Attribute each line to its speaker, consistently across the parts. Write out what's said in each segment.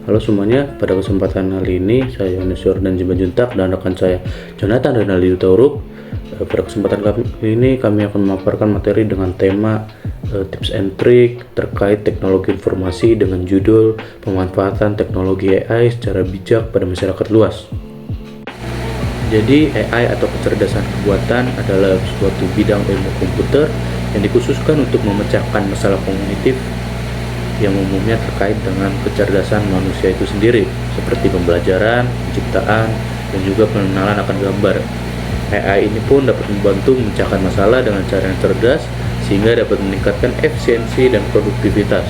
Speaker 1: Halo semuanya, pada kesempatan kali ini saya Yohanes Jordan Simanjuntak dan rekan saya Jonathan Renaldi Tauruk. Pada kesempatan kali ini kami akan memaparkan materi dengan tema tips and trick terkait teknologi informasi dengan judul pemanfaatan teknologi AI secara bijak pada masyarakat luas. Jadi AI atau kecerdasan buatan adalah suatu bidang ilmu komputer yang dikhususkan untuk memecahkan masalah kognitif yang umumnya terkait dengan kecerdasan manusia itu sendiri, seperti pembelajaran, penciptaan, dan juga pengenalan akan gambar. AI ini pun dapat membantu memecahkan masalah dengan cara yang cerdas, sehingga dapat meningkatkan efisiensi dan produktivitas.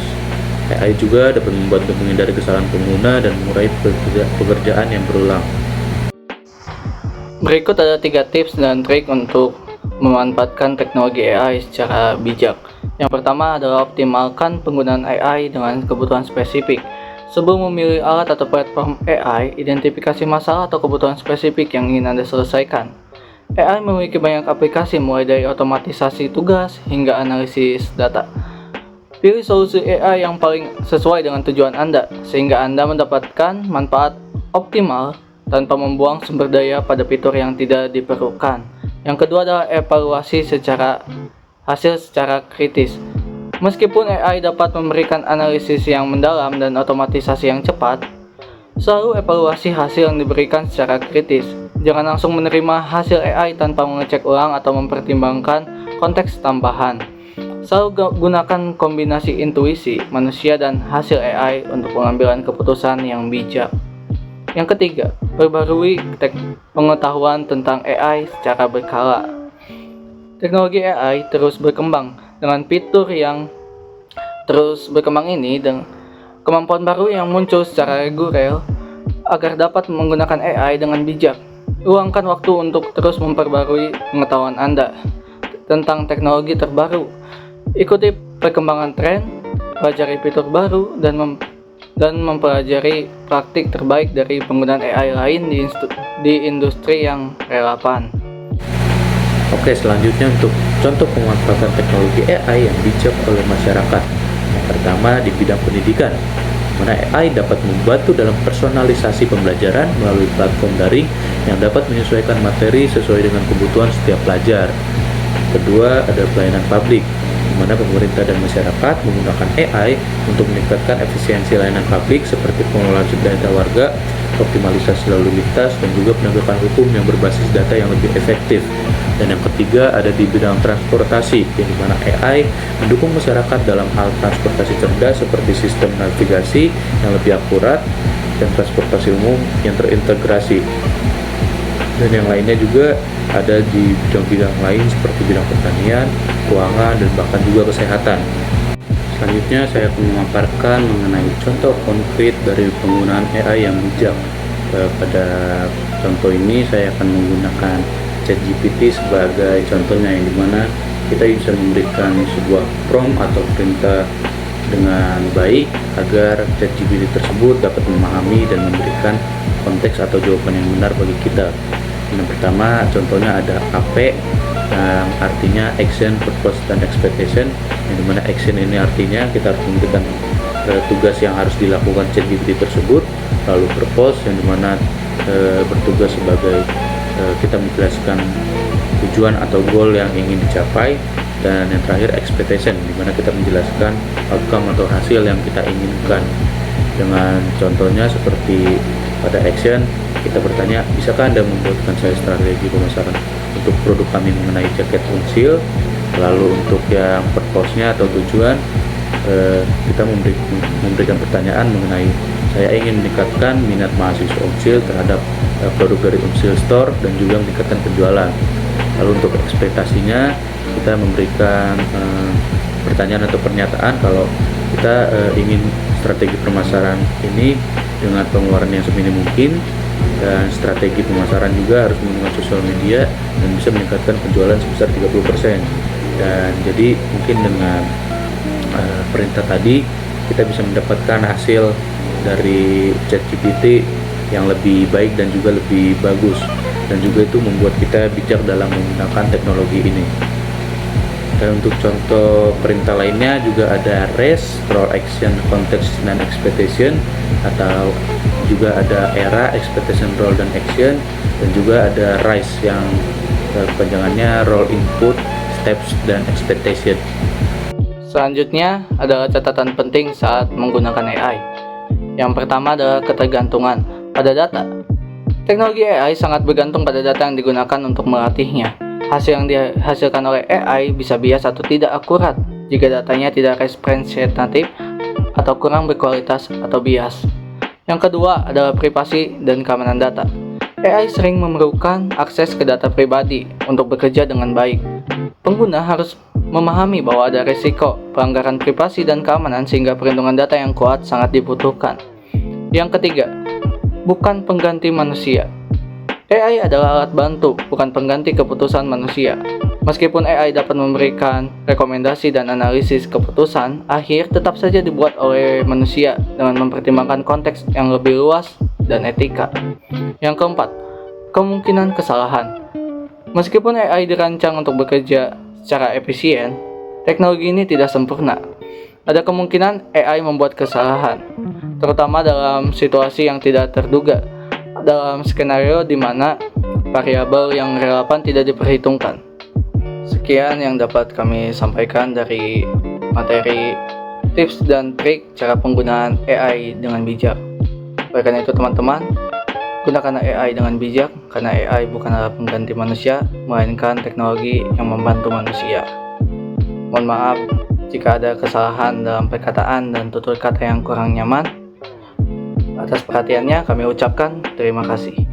Speaker 1: AI juga dapat membantu menghindari kesalahan pengguna dan mengurangi pekerjaan yang berulang.
Speaker 2: Berikut ada 3 tips dan trik untuk memanfaatkan teknologi AI secara bijak. Yang pertama adalah optimalkan penggunaan AI dengan kebutuhan spesifik. Sebelum memilih alat atau platform AI, identifikasi masalah atau kebutuhan spesifik yang ingin Anda selesaikan. AI memiliki banyak aplikasi mulai dari otomatisasi tugas hingga analisis data. Pilih solusi AI yang paling sesuai dengan tujuan Anda, sehingga Anda mendapatkan manfaat optimal tanpa membuang sumber daya pada fitur yang tidak diperlukan. Yang kedua adalah evaluasi hasil secara kritis. Meskipun AI dapat memberikan analisis yang mendalam dan otomatisasi yang cepat, selalu evaluasi hasil yang diberikan secara kritis. Jangan langsung menerima hasil AI tanpa mengecek ulang atau mempertimbangkan konteks tambahan. Selalu gunakan kombinasi intuisi manusia dan hasil AI untuk pengambilan keputusan yang bijak. Yang ketiga, perbarui pengetahuan tentang AI secara berkala. Teknologi AI terus berkembang dengan fitur yang terus berkembang ini dan kemampuan baru yang muncul secara reguler agar dapat menggunakan AI dengan bijak. Luangkan waktu untuk terus memperbarui pengetahuan Anda tentang teknologi terbaru. Ikuti perkembangan tren, pelajari fitur baru, dan mempelajari praktik terbaik dari penggunaan AI lain di industri yang relevan.
Speaker 1: Oke, selanjutnya untuk contoh pemanfaatan teknologi AI yang bijak oleh masyarakat. Yang pertama di bidang pendidikan, di mana AI dapat membantu dalam personalisasi pembelajaran melalui platform daring yang dapat menyesuaikan materi sesuai dengan kebutuhan setiap pelajar. Kedua, ada pelayanan publik, di mana pemerintah dan masyarakat menggunakan AI untuk meningkatkan efisiensi layanan publik seperti pengelolaan data warga, optimalisasi lalu lintas, dan juga penegakan hukum yang berbasis data yang lebih efektif. Dan yang ketiga ada di bidang transportasi, di mana AI mendukung masyarakat dalam hal transportasi cerdas seperti sistem navigasi yang lebih akurat dan transportasi umum yang terintegrasi. Dan yang lainnya juga ada di bidang-bidang lain seperti bidang pertanian, keuangan, dan bahkan juga kesehatan. Selanjutnya saya akan memaparkan mengenai contoh konkret dari penggunaan AI yang bijak. Pada contoh ini saya akan menggunakan ChatGPT sebagai contohnya, yang dimana kita bisa memberikan sebuah prompt atau perintah dengan baik agar ChatGPT tersebut dapat memahami dan memberikan konteks atau jawaban yang benar bagi kita. Yang pertama contohnya ada AP yang artinya action, purpose, dan expectation, yang dimana action ini artinya kita harus memberikan tugas yang harus dilakukan ChatGPT tersebut, lalu purpose yang dimana bertugas sebagai kita menjelaskan tujuan atau goal yang ingin dicapai, dan yang terakhir expectation, di mana kita menjelaskan outcome atau hasil yang kita inginkan. Dengan contohnya seperti pada action kita bertanya, bisakah Anda membuatkan saya strategi pemasaran untuk produk kami mengenai jaket unsil. Lalu untuk yang purpose-nya atau tujuan, kita memberikan pertanyaan mengenai saya ingin meningkatkan minat mahasiswa unsil terhadap produk dari Unsil Store dan juga meningkatkan penjualan. Lalu untuk ekspektasinya kita memberikan pertanyaan atau pernyataan kalau kita ingin strategi pemasaran ini dengan pengeluaran yang seminim mungkin, dan strategi pemasaran juga harus menggunakan sosial media dan bisa meningkatkan penjualan sebesar 30%. Dan jadi mungkin dengan perintah tadi kita bisa mendapatkan hasil dari ChatGPT yang lebih baik dan juga lebih bagus, dan juga itu membuat kita bijak dalam menggunakan teknologi ini. Dan untuk contoh perintah lainnya juga ada RACE, Role Action, Context, dan Expectation, atau juga ada era, expectation, role, dan action, dan juga ada RISE yang kepanjangannya role, input, steps, dan expectation.
Speaker 2: Selanjutnya adalah catatan penting saat menggunakan AI. Yang pertama adalah ketergantungan pada data. Teknologi AI sangat bergantung pada data yang digunakan untuk melatihnya. Hasil yang dihasilkan oleh AI bisa bias atau tidak akurat jika datanya tidak representatif atau kurang berkualitas atau bias. Yang kedua adalah privasi dan keamanan data. AI sering memerlukan akses ke data pribadi untuk bekerja dengan baik. Pengguna harus memahami bahwa ada risiko pelanggaran privasi dan keamanan sehingga perlindungan data yang kuat sangat dibutuhkan. Yang ketiga, bukan pengganti manusia. AI adalah alat bantu, bukan pengganti keputusan manusia. Meskipun AI dapat memberikan rekomendasi dan analisis keputusan, akhir tetap saja dibuat oleh manusia dengan mempertimbangkan konteks yang lebih luas dan etika. Yang keempat, kemungkinan kesalahan. Meskipun AI dirancang untuk bekerja secara efisien, teknologi ini tidak sempurna. Ada kemungkinan AI membuat kesalahan, terutama dalam situasi yang tidak terduga, dalam skenario di mana variabel yang relevan tidak diperhitungkan. Sekian yang dapat kami sampaikan dari materi tips dan trik cara penggunaan AI dengan bijak. Oleh karena itu teman-teman, gunakan AI dengan bijak karena AI bukanlah pengganti manusia, melainkan teknologi yang membantu manusia. Mohon maaf jika ada kesalahan dalam perkataan dan tutur kata yang kurang nyaman. Atas perhatiannya kami ucapkan terima kasih.